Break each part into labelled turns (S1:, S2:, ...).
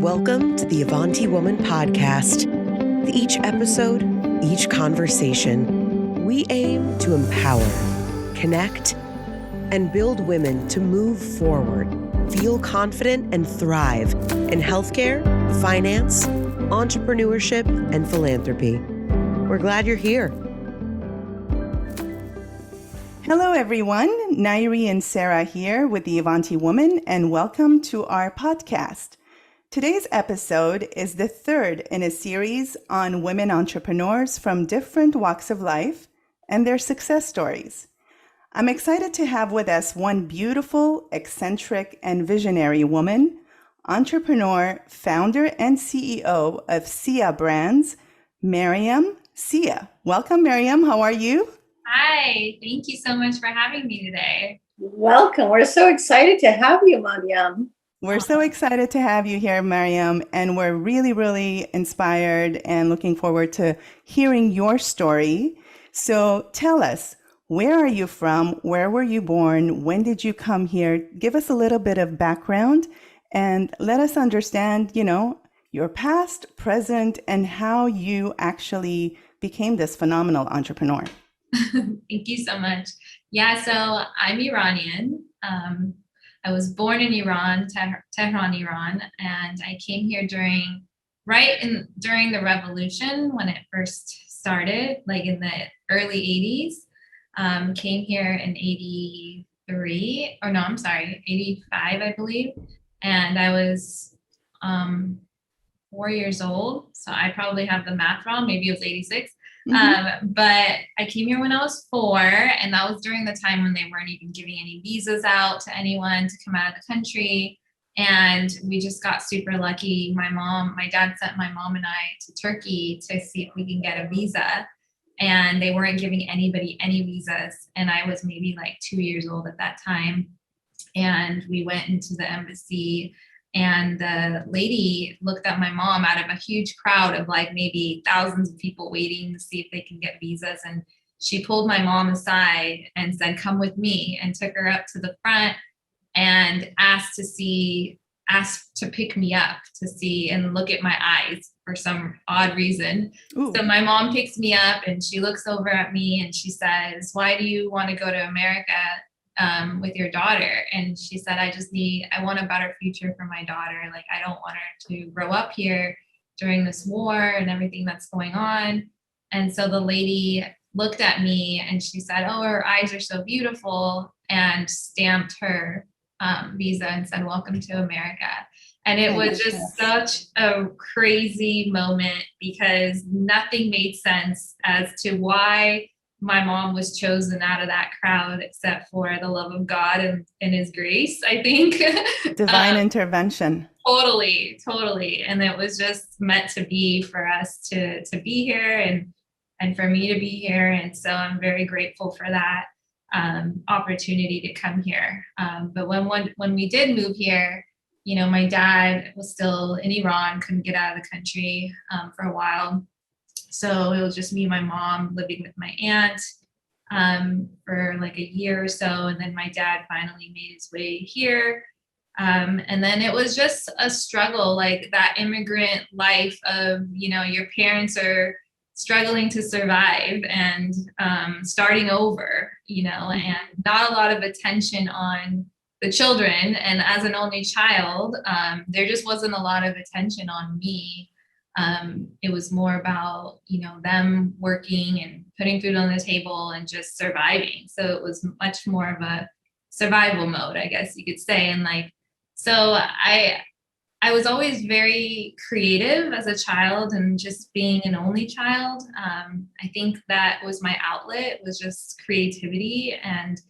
S1: Welcome to the Avanti Woman podcast. With each episode, each conversation, we aim to empower, connect, and build women to move forward, feel confident, and thrive in healthcare, finance, entrepreneurship, and philanthropy. We're glad you're here.
S2: Hello, everyone. Nairi and Sarah here with the Avanti Woman, and welcome to our podcast. Today's episode is the third in a series on women entrepreneurs from different walks of life and their success stories. I'm excited to have with us one beautiful, eccentric, and visionary woman, entrepreneur, founder, and CEO of SIA brands, Maryam Sia. Welcome, Maryam. How are you?
S3: Hi, thank you so much for having me today.
S4: Welcome. We're so excited to have you, Maryam.
S2: We're so excited to have you here, Maryam, and we're really inspired and looking forward to hearing your story. So tell us, where are you from? Where were you born? When did you come here? Give us a little bit of background and let us understand, your past, present, and how you actually became this phenomenal entrepreneur.
S3: Thank you so much. Yeah, so I'm Iranian. I was born in Iran, Tehran, Iran, and I came here during the revolution when it first started, like in the early 80s. Came here in 85, I believe. And I was 4 years old. So I probably have the math wrong. Maybe it was 86. But I came here when I was 4, and that was during the time when they weren't even giving any visas out to anyone to come out of the country. And we just got super lucky. My dad sent my mom and I to Turkey to see if we can get a visa, and they weren't giving anybody any visas. And I was maybe like 2 years old at that time. And we went into the embassy, and the lady looked at my mom out of a huge crowd of like maybe thousands of people waiting to see if they can get visas. And she pulled my mom aside and said, "Come with me," and took her up to the front and asked to pick me up to see and look at my eyes for some odd reason. Ooh. So my mom picks me up and she looks over at me and she says, "Why do you want to go to America with your daughter?" And she said, I want a better future for my daughter. Like, I don't want her to grow up here during this war and everything that's going on. And so the lady looked at me and she said, "Oh, her eyes are so beautiful," and stamped her visa and said, "Welcome to America." And it was just such a crazy moment because nothing made sense as to why my mom was chosen out of that crowd, except for the love of God and his grace, I think.
S2: Divine intervention.
S3: Totally. And it was just meant to be for us to be here and for me to be here. And so I'm very grateful for that opportunity to come here. But when we did move here, my dad was still in Iran, couldn't get out of the country for a while. So it was just me and my mom living with my aunt for like a year or so. And then my dad finally made his way here. And then it was just a struggle, like that immigrant life of, your parents are struggling to survive and starting over, and not a lot of attention on the children. And as an only child, there just wasn't a lot of attention on me. It was more about, them working and putting food on the table and just surviving. So it was much more of a survival mode, I guess you could say. And so I was always very creative as a child, and just being an only child. I think that was my outlet, was just creativity. And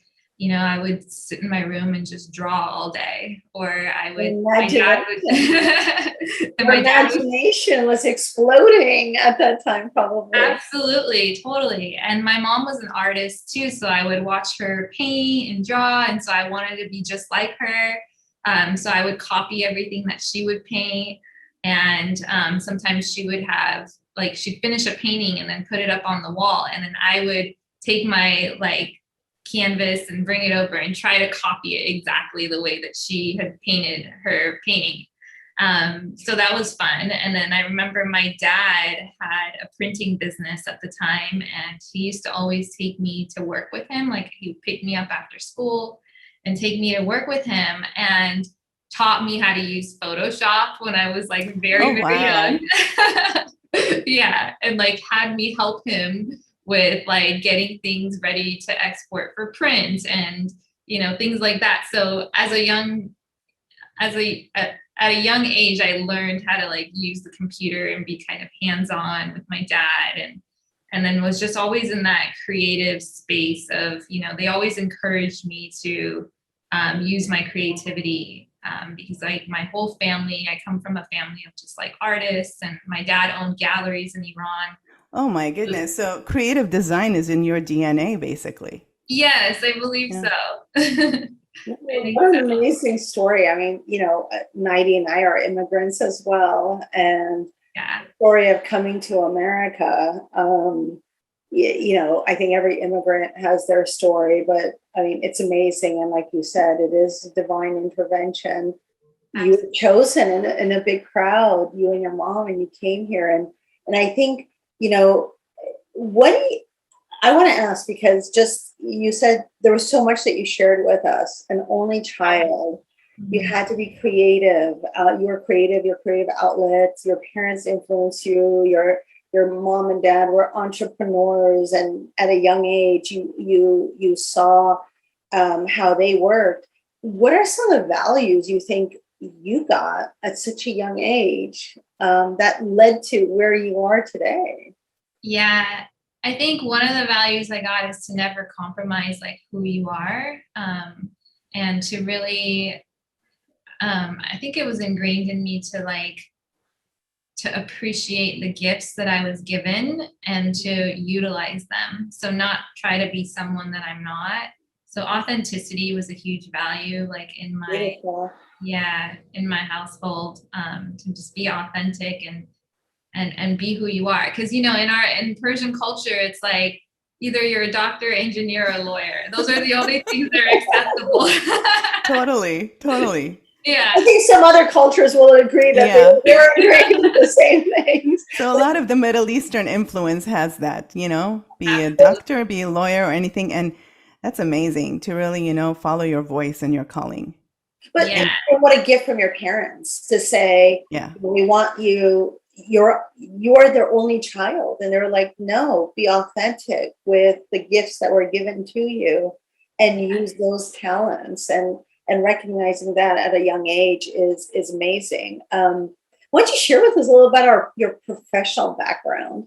S3: I would sit in my room and just draw all day, or my
S4: imagination was exploding at that time, probably.
S3: Absolutely, totally. And my mom was an artist too, so I would watch her paint and draw, and so I wanted to be just like her. So I would copy everything that she would paint, and sometimes she would have, she'd finish a painting and then put it up on the wall, and then I would take my canvas and bring it over and try to copy it exactly the way that she had painted her painting. So that was fun. And then I remember my dad had a printing business at the time, and he used to always take me to work with him. Like he would pick me up after school and take me to work with him, and taught me how to use Photoshop when I was like very young. Yeah. And like had me help him with like getting things ready to export for print and, things like that. So at a young age, I learned how to like use the computer and be kind of hands-on with my dad, and then was just always in that creative space of, they always encouraged me to use my creativity, because like my whole family, I come from a family of just like artists, and my dad owned galleries in Iran.
S2: Oh my goodness. So creative design is in your DNA, basically.
S3: Yes, I believe so.
S4: What an amazing story. I mean, Nighty and I are immigrants as well. And
S3: yeah,
S4: the story of coming to America, I think every immigrant has their story, but I mean, it's amazing. And like you said, it is divine intervention. You were chosen in a big crowd, you and your mom, and you came here. And I think, I want to ask, because just you said there was so much that you shared with us, an only child. You had to be creative. You were creative, your creative outlets, your parents influenced you, your mom and dad were entrepreneurs, and at a young age you saw how they worked. What are some of the values you think you got at such a young age that led to where you are today?
S3: Yeah, I think one of the values I got is to never compromise like who you are, and to really, I think it was ingrained in me to appreciate the gifts that I was given and to utilize them. So not try to be someone that I'm not. So authenticity was a huge value, like in my, in my household, to just be authentic and be who you are. Cause in Persian culture, it's like either you're a doctor, engineer, or lawyer. Those are the only things that are acceptable.
S2: Totally.
S3: Yeah.
S4: I think some other cultures will agree that they're agreeing with the same things.
S2: So a lot of the Middle Eastern influence has that, be a doctor, be a lawyer, or anything. And that's amazing to really, follow your voice and your calling.
S4: But what a gift from your parents to say, we want you, you're their only child. And they're like, no, be authentic with the gifts that were given to you and use those talents. And recognizing that at a young age is amazing. Why don't you share with us a little about your professional background?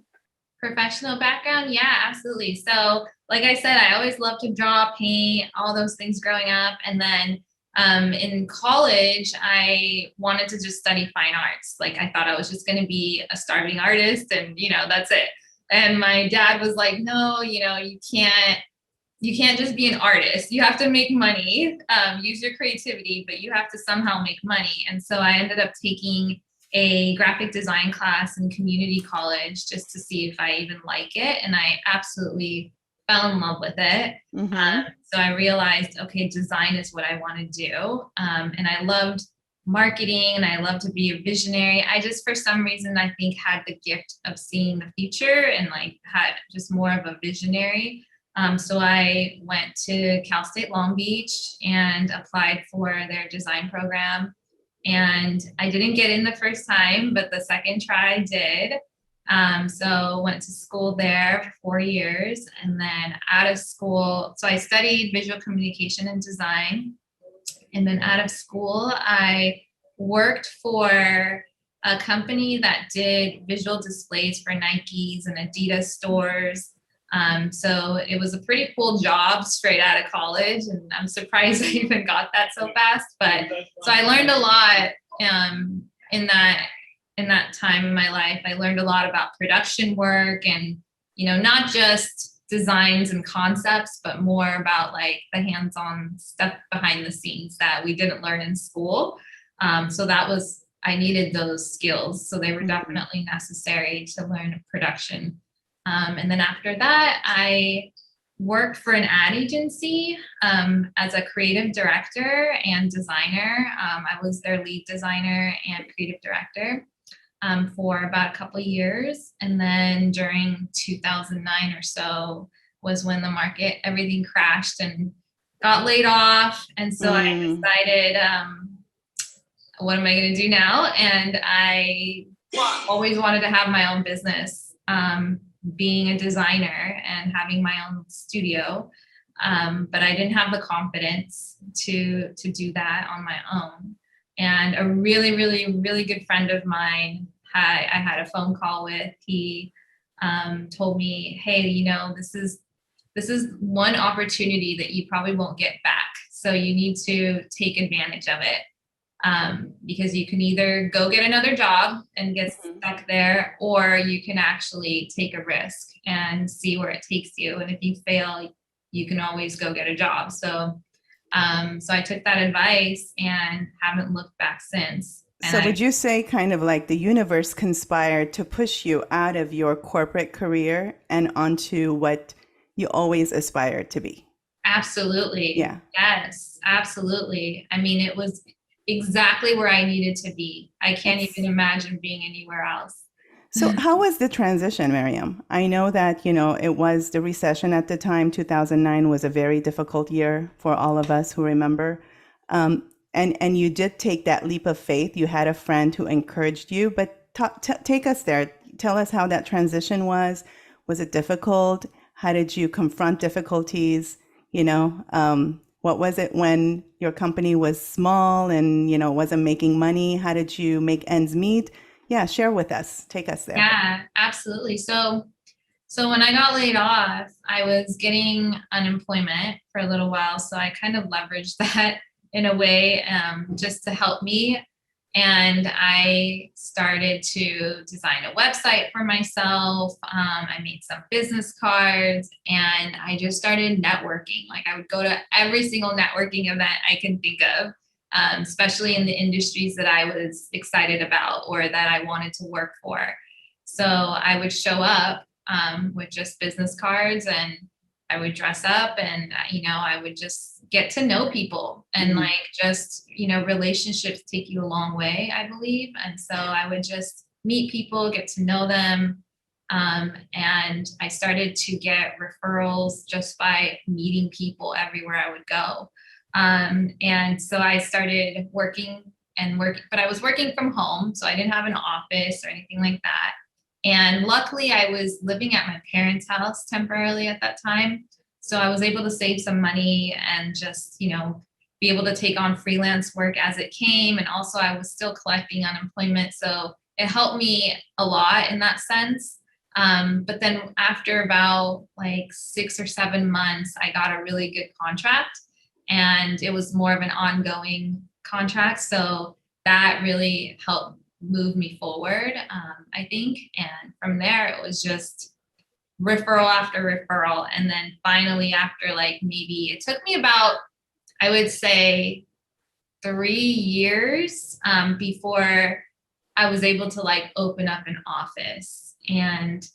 S3: Professional background? Yeah, absolutely. So like I said, I always loved to draw, paint, all those things growing up. And then in college, I wanted to just study fine arts. Like I thought I was just going to be a starving artist and, that's it. And my dad was like, no, you can't just be an artist. You have to make money, use your creativity, but you have to somehow make money. And so I ended up taking a graphic design class in community college just to see if I even like it. And I absolutely fell in love with it. So I realized, okay, design is what I want to do. And I loved marketing and I love to be a visionary. I just, for some reason, I think had the gift of seeing the future and like had just more of a visionary. So I went to Cal State Long Beach and applied for their design program. And I didn't get in the first time, but the second try I did. So went to school there for 4 years, and then out of school, so I studied visual communication and design. And then out of school, I worked for a company that did visual displays for Nikes and Adidas stores. So it was a pretty cool job straight out of college, and I'm surprised I even got that so fast. But so I learned a lot in that time in my life. I learned a lot about production work and, not just designs and concepts, but more about like the hands-on stuff behind the scenes that we didn't learn in school. So I needed those skills. So they were definitely necessary to learn production. And then after that, I worked for an ad agency as a creative director and designer. I was their lead designer and creative director for about a couple of years. And then during 2009 or so was when the market, everything crashed and got laid off. And so I decided, what am I going to do now? And I always wanted to have my own business, being a designer and having my own studio. But I didn't have the confidence to do that on my own. And a really, really, really good friend of mine, I had a phone call with, he told me, hey, you know, this is one opportunity that you probably won't get back. So you need to take advantage of it. Because you can either go get another job and get stuck there, or you can actually take a risk and see where it takes you. And if you fail, you can always go get a job. So I took that advice and haven't looked back since. And
S2: so would you say kind of like the universe conspired to push you out of your corporate career and onto what you always aspired to be?
S3: Absolutely.
S2: Yeah.
S3: Yes, absolutely. I mean, it was exactly where I needed to be. I can't even imagine being anywhere else.
S2: So how was the transition, Maryam? I know that, you know, it was the recession at the time. 2009 was a very difficult year for all of us who remember. And you did take that leap of faith. You had a friend who encouraged you, but take us there. Tell us how that transition was. Was it difficult? How did you confront difficulties? You know, what was it when your company was small and, you know, wasn't making money? How did you make ends meet? Yeah, share with us. Take us there.
S3: Yeah, absolutely. So when I got laid off, I was getting unemployment for a little while. So I kind of leveraged that in a way, just to help me. And I started to design a website for myself. I made some business cards and I just started networking. Like I would go to every single networking event I can think of, especially in the industries that I was excited about or that I wanted to work for. So I would show up with just business cards and I would dress up and, you know, I would just get to know people and like just, you know, relationships take you a long way, I believe. And so I would just meet people, get to know them. And I started to get referrals just by meeting people everywhere I would go. And so I started working, but I was working from home. So I didn't have an office or anything like that. And luckily I was living at my parents' house temporarily at that time. So I was able to save some money and just, you know, be able to take on freelance work as it came. And also I was still collecting unemployment. So it helped me a lot in that sense. But then after about like 6 or 7 months, I got a really good contract and it was more of an ongoing contract. So that really helped move me forward, I think. And from there, it was just referral after referral. And then finally, after like maybe it took me about, I would say 3 years before I was able to like open up an office and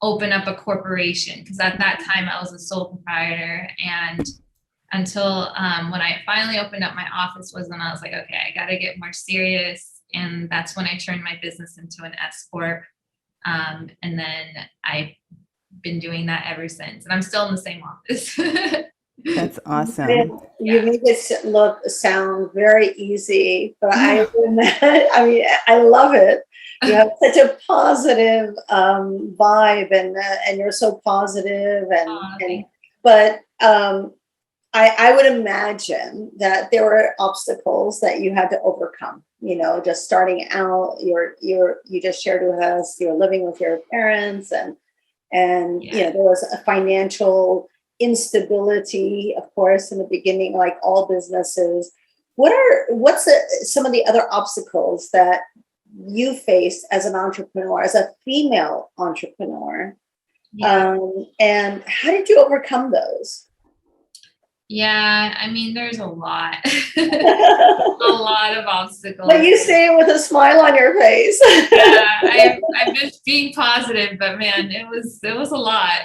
S3: open up a corporation. Because at that time I was a sole proprietor, and until when I finally opened up my office was when I was like, okay, I got to get more serious. And that's when I turned my business into an S Corp. And then I've been doing that ever since. And I'm still in the same office.
S2: That's awesome.
S4: You make it sound very easy, but I mean, I love it. You have such a positive vibe, and you're so positive, but I would imagine that there were obstacles that you had to overcome. You know, just starting out, you just shared with us, you're living with your parents, and you know, there was a financial instability, of course, in the beginning, like all businesses. What's some of the other obstacles that you faced as an entrepreneur, as a female entrepreneur? And how did you overcome those?
S3: Yeah, I mean, there's a lot, a lot of obstacles.
S4: But you say it with a smile on your face.
S3: Yeah, I'm just being positive, but man, it was a lot.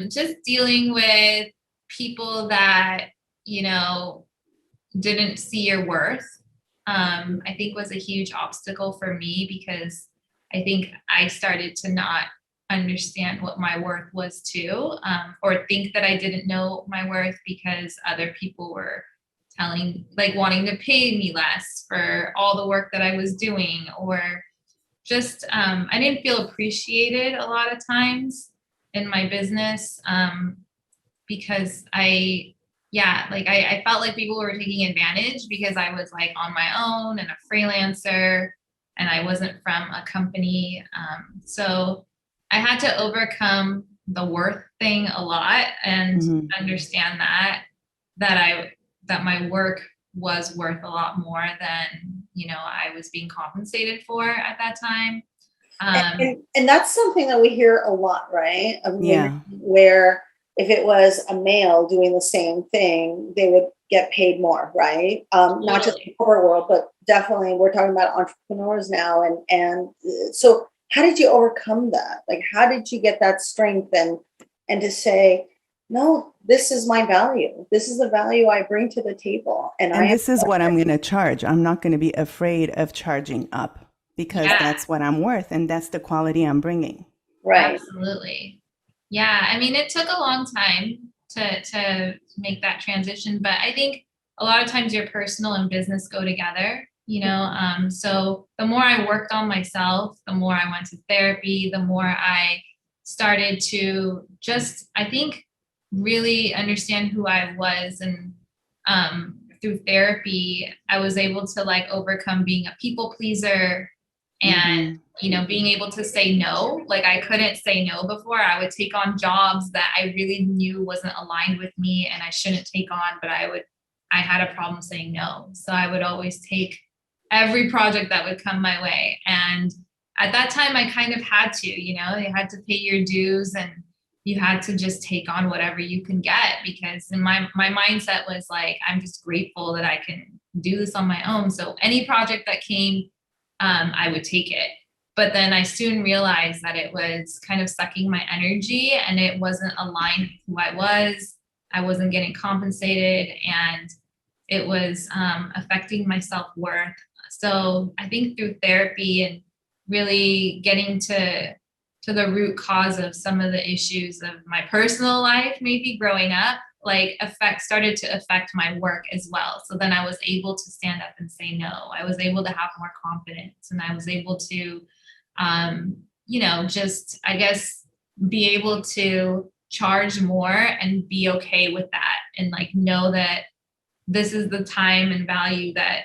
S3: just dealing with people that, didn't see your worth, I think was a huge obstacle for me, because I think I started to not understand what my worth was too, or think that I didn't know my worth because other people were wanting to pay me less for all the work that I was doing, or just, I didn't feel appreciated a lot of times in my business, because I felt like people were taking advantage because I was like on my own and a freelancer and I wasn't from a company. So I had to overcome the worth thing a lot and understand that my work was worth a lot more than, I was being compensated for at that time.
S4: And that's something that we hear a lot, right? Of
S2: Yeah.
S4: where if it was a male doing the same thing, they would get paid more, right? Not just in the corporate world, but definitely we're talking about entrepreneurs now. And so how did you overcome that? Like, how did you get that strength and to say, no, this is my value. This is the value I bring to the table. And
S2: this is what I'm going to charge. I'm not going to be afraid of charging up because that's what I'm worth. And that's the quality I'm bringing.
S4: Right.
S3: Absolutely. Yeah. I mean, it took a long time to make that transition, but I think a lot of times your personal and business go together, so the more I worked on myself, the more I went to therapy, the more I started to just, I think, really understand who I was. And through therapy, I was able to overcome being a people pleaser and, being able to say no. Like, I couldn't say no before. I would take on jobs that I really knew wasn't aligned with me and I shouldn't take on, but I had a problem saying no. So I would always take every project that would come my way. And at that time I kind of had to, you had to pay your dues and you had to just take on whatever you can get, because in my mindset was like, I'm just grateful that I can do this on my own. So any project that came, I would take it. But then I soon realized that it was kind of sucking my energy and it wasn't aligned with who I was. I wasn't getting compensated and it was affecting my self-worth. So I think through therapy and really getting to the root cause of some of the issues of my personal life, maybe growing up, started to affect my work as well. So then I was able to stand up and say no. I was able to have more confidence and I was able to, just, I guess, be able to charge more and be okay with that and know that this is the time and value that,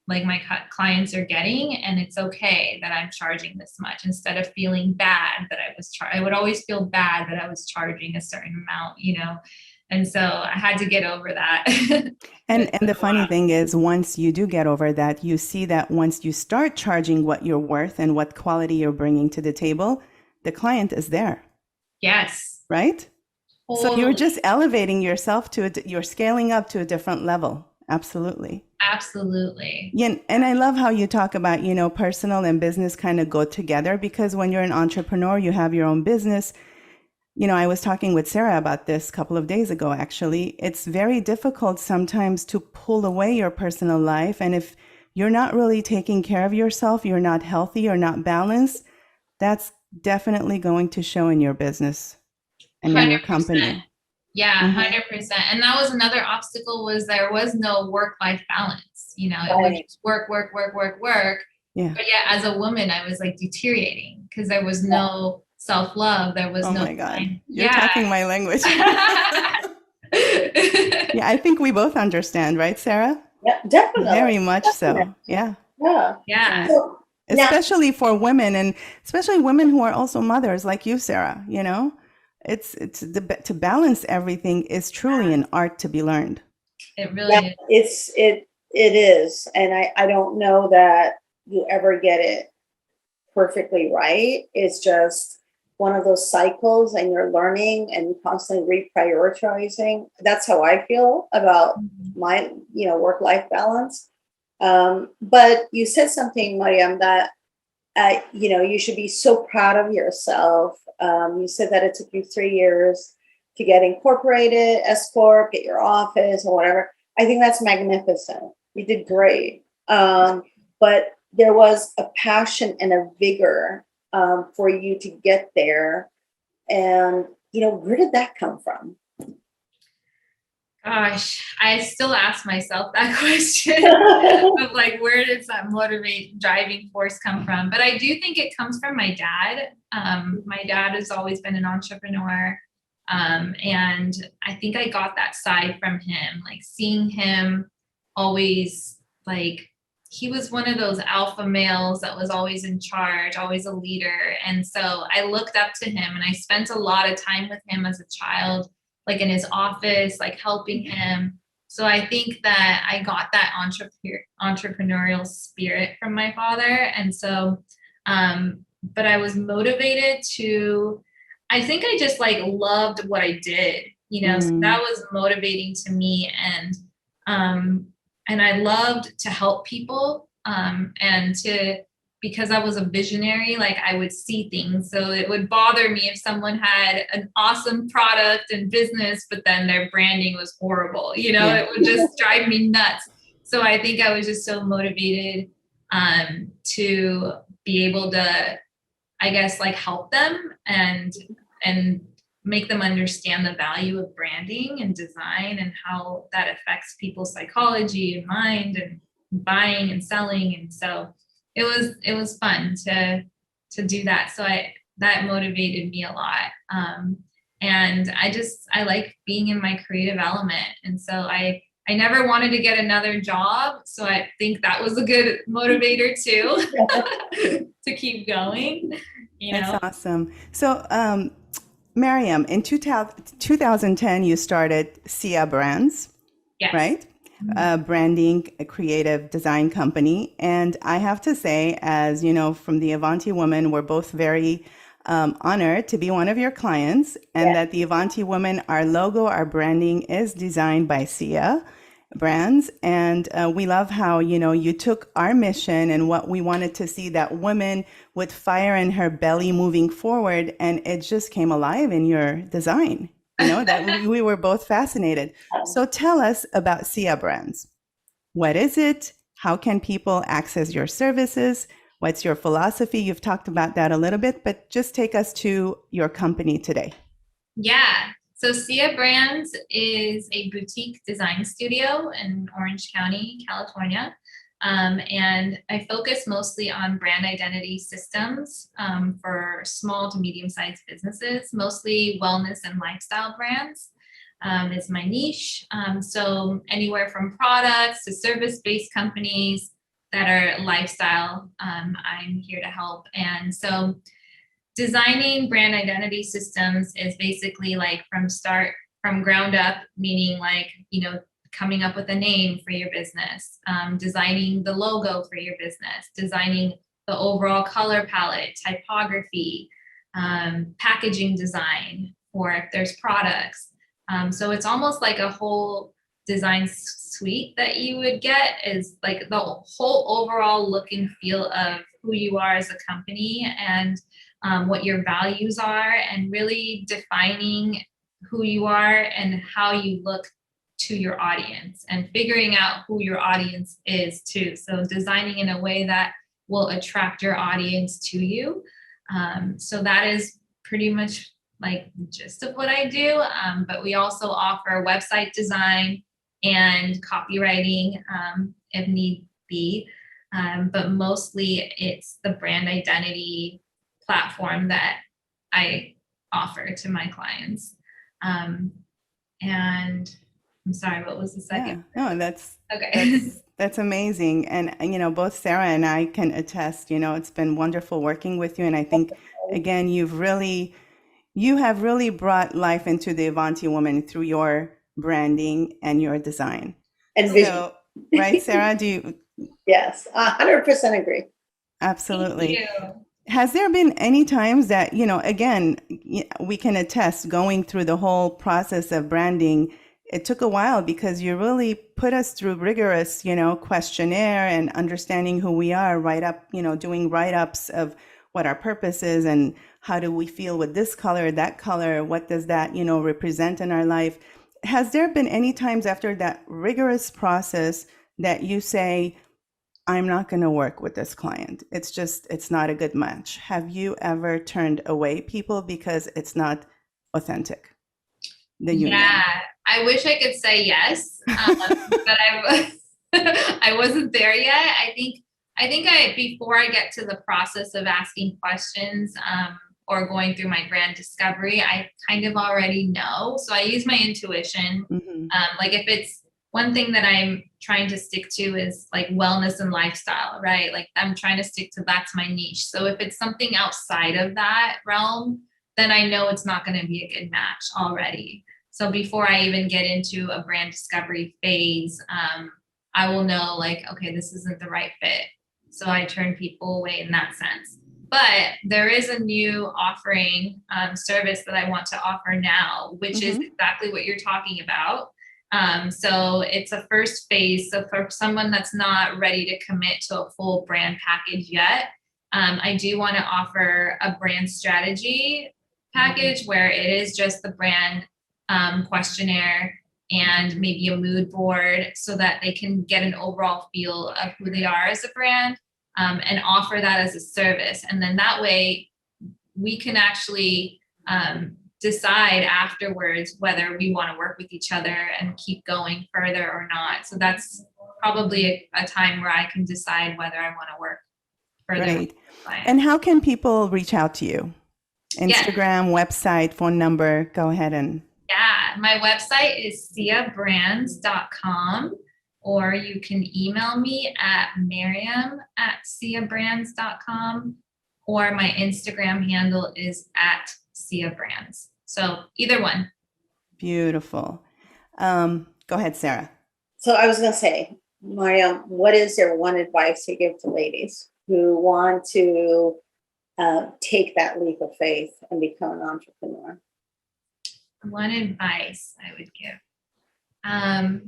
S3: my clients are getting, and it's okay that I'm charging this much, instead of feeling bad that I would always feel bad that I was charging a certain amount, and so I had to get over that.
S2: And the funny thing is, once you do get over that, you see that once you start charging what you're worth and what quality you're bringing to the table, the client is there.
S3: Yes.
S2: Right?
S3: Totally.
S2: So you're just elevating yourself you're scaling up to a different level. Absolutely.
S3: Absolutely.
S2: Yeah, and I love how you talk about, personal and business kind of go together, because when you're an entrepreneur, you have your own business. I was talking with Sarah about this a couple of days ago, actually. It's very difficult sometimes to pull away your personal life. And if you're not really taking care of yourself, you're not healthy or not balanced, that's definitely going to show in your business and in your company.
S3: Yeah, 100%. And that was another obstacle, was there was no work-life balance. It was just work.
S2: Yeah.
S3: But yeah, as a woman, I was deteriorating because there was no self-love. There was no.
S2: Oh my God. You're talking my language. Yeah, I think we both understand, right, Sarah?
S4: Yeah, definitely.
S2: Very much so. Yeah.
S3: Yeah.
S4: So,
S2: especially for women, and especially women who are also mothers like you, Sarah, it's to balance everything is truly an art to be learned.
S3: It really
S4: is. It is. And I don't know that you ever get it perfectly right. It's just one of those cycles, and you're learning and constantly reprioritizing. That's how I feel about my, work-life balance. But you said something, Maryam, that, you should be so proud of yourself You said that it took you 3 years to get incorporated, S Corp, get your office or whatever. I think that's magnificent. You did great. But there was a passion and a vigor for you to get there. And, where did that come from?
S3: Gosh, I still ask myself that question of like, where does that driving force come from? But I do think it comes from my dad. My dad has always been an entrepreneur. And I think I got that side from him, like seeing him always like, he was one of those alpha males that was always in charge, always a leader. And so I looked up to him and I spent a lot of time with him as a child, like in his office, like helping him. So I think that I got that entrepreneurial spirit from my father. And so, but I was motivated to, I think I just like loved what I did, so that was motivating to me. And I loved to help people, because I was a visionary, like I would see things. So it would bother me if someone had an awesome product and business, but then their branding was horrible, it would just drive me nuts. So I think I was just so motivated to be able to, I guess, like help them and make them understand the value of branding and design and how that affects people's psychology and mind and buying and selling. And so it was fun to do that. So that motivated me a lot. And I like being in my creative element. And so I never wanted to get another job. So I think that was a good motivator too, to keep going.
S2: That's awesome. So, Maryam, in 2010, you started SIA Brands,
S3: yes.
S2: Right? Branding, a creative design company. And I have to say, as you know, from the Avanti Woman, we're both very honored to be one of your clients, and that the Avanti Woman, our logo, our branding is designed by SIA Brands. And we love how, you took our mission and what we wanted to see, that woman with fire in her belly moving forward, and it just came alive in your design. That we were both fascinated. So tell us about SIA Brands. What is it? How can people access your services? What's your philosophy? You've talked about that a little bit, but just take us to your company today.
S3: Yeah. So SIA Brands is a boutique design studio in Orange County, California. And I focus mostly on brand identity systems for small to medium-sized businesses, mostly wellness and lifestyle brands is my niche. So anywhere from products to service-based companies that are lifestyle, I'm here to help. And so designing brand identity systems is basically like from ground up, meaning like, coming up with a name for your business, designing the logo for your business, designing the overall color palette, typography, packaging design for if there's products. So it's almost like a whole design suite that you would get, is like the whole overall look and feel of who you are as a company and what your values are, and really defining who you are and how you look to your audience and figuring out who your audience is too. So designing in a way that will attract your audience to you. So that is pretty much like the gist of what I do. But we also offer website design and copywriting if need be. But mostly it's the brand identity platform that I offer to my clients. And I'm sorry, what was the second?
S2: Yeah. No, that's
S3: okay.
S2: that's amazing. And both Sarah and I can attest, it's been wonderful working with you. And I think, again, you have really brought life into the Avanti Woman through your branding and your design.
S4: And vision.
S2: So, right, Sarah, do you?
S4: Yes, 100% agree.
S2: Absolutely.
S3: Thank you.
S2: Has there been any times that, again, we can attest, going through the whole process of branding, it took a while because you really put us through rigorous, questionnaire and understanding who we are, doing write-ups of what our purpose is and how do we feel with this color, that color, what does that, represent in our life. Has there been any times after that rigorous process that you say, I'm not going to work with this client? It's not a good match. Have you ever turned away people because it's not authentic? The union.
S3: Yeah, I wish I could say yes, but I wasn't there yet. I think before I get to the process of asking questions or going through my brand discovery, I kind of already know. So I use my intuition.
S2: Mm-hmm.
S3: Like if it's one thing that I'm trying to stick to is like wellness and lifestyle, right? Like I'm trying to stick to that's my niche. So if it's something outside of that realm, then I know it's not going to be a good match already. So before I even get into a brand discovery phase, I will know like, okay, this isn't the right fit. So I turn people away in that sense. But there is a new offering service that I want to offer now, which is exactly what you're talking about. So it's a first phase. So for someone that's not ready to commit to a full brand package yet, I do want to offer a brand strategy package where it is just the brand questionnaire and maybe a mood board so that they can get an overall feel of who they are as a brand and offer that as a service. And then that way we can actually decide afterwards whether we want to work with each other and keep going further or not. So that's probably a time where I can decide whether I want to work further.
S2: Great. And how can people reach out to you? Instagram, website, phone number, go ahead and.
S3: Yeah, my website is siabrands.com, or you can email me at maryam@siabrands.com, or my Instagram handle is @siabrands. So either one.
S2: Beautiful. Go ahead, Sarah.
S4: So I was going to say, Maryam, what is there one advice you give to ladies who want to take that leap of faith and become an entrepreneur?
S3: One advice I would give. I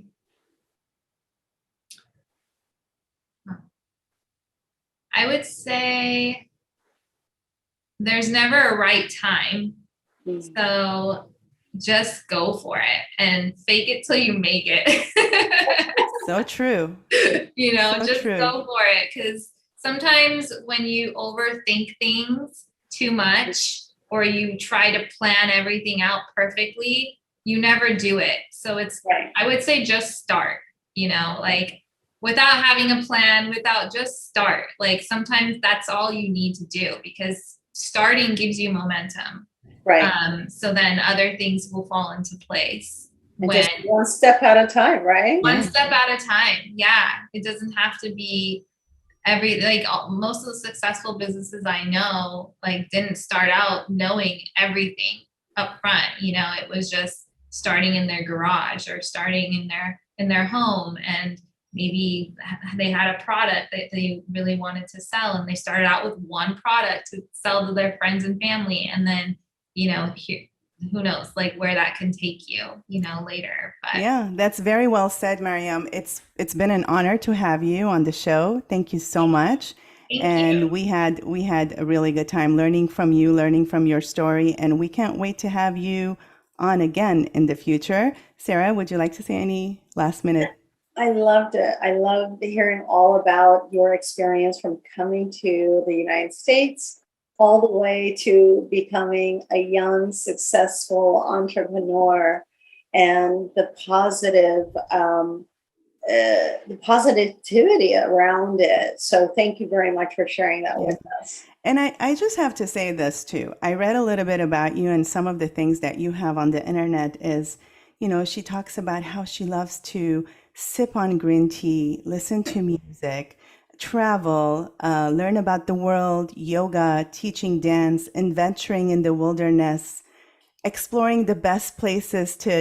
S3: would say there's never a right time. So just go for it and fake it till you make it.
S2: So true.
S3: So just true. Go for it. Because sometimes when you overthink things too much, or you try to plan everything out perfectly, you never do it. So it's, I would say just start, like without having a plan, just start. Like sometimes that's all you need to do because starting gives you momentum.
S4: Right.
S3: So then other things will fall into place.
S4: Just one step at a time, right?
S3: One step at a time. Yeah. It doesn't have to be most of the successful businesses I know, didn't start out knowing everything up front. It was just starting in their garage or starting in their home. And maybe they had a product that they really wanted to sell. And they started out with one product to sell to their friends and family. And then, who knows, where that can take you, later. But
S2: yeah, that's very well said, Maryam. It's been an honor to have you on the show. Thank you so much.
S3: Thank you.
S2: We had a really good time learning from you, learning from your story, and we can't wait to have you on again in the future. Sarah, would you like to say any last minute?
S4: I loved it. I loved hearing all about your experience from coming to the United States all the way to becoming a young, successful entrepreneur, and the positivity around it. So thank you very much for sharing that with us.
S2: And I just have to say this too. I read a little bit about you, and some of the things that you have on the internet is, she talks about how she loves to sip on green tea, listen to music, travel, learn about the world, yoga, teaching dance, adventuring in the wilderness, exploring the best places to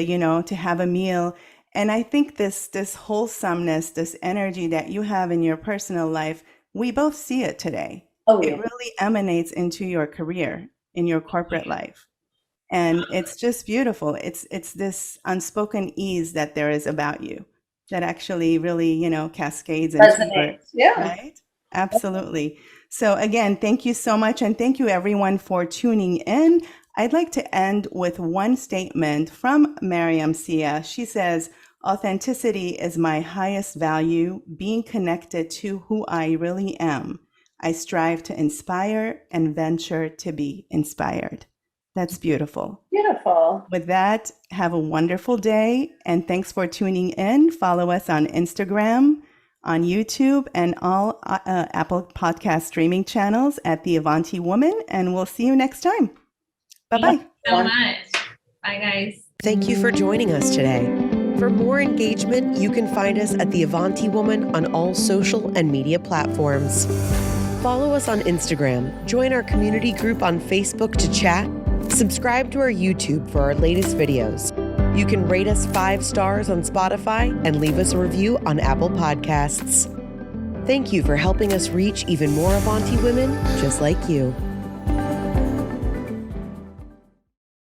S2: have a meal. And I think this wholesomeness, this energy that you have in your personal life, we both see it today.
S4: Oh, yeah.
S2: It really emanates into your career, in your corporate life. And it's just beautiful. It's this unspoken ease that there is about you that actually really, cascades into
S4: Resonates. Yeah.
S2: right? Absolutely. So again, thank you so much. And thank you everyone for tuning in. I'd like to end with one statement from Maryam Sia. She says, authenticity is my highest value, being connected to who I really am. I strive to inspire and venture to be inspired. That's beautiful.
S4: Beautiful.
S2: With that, have a wonderful day. And thanks for tuning in. Follow us on Instagram, on YouTube, and all Apple podcast streaming channels at The Avanti Woman. And we'll see you next time. Bye-bye.
S3: Thank you so much. Bye, guys.
S1: Thank you for joining us today. For more engagement, you can find us at The Avanti Woman on all social and media platforms. Follow us on Instagram, join our community group on Facebook to chat, subscribe to our YouTube for our latest videos. You can rate us 5 stars on Spotify and leave us a review on Apple Podcasts. Thank you for helping us reach even more Avanti women just like you.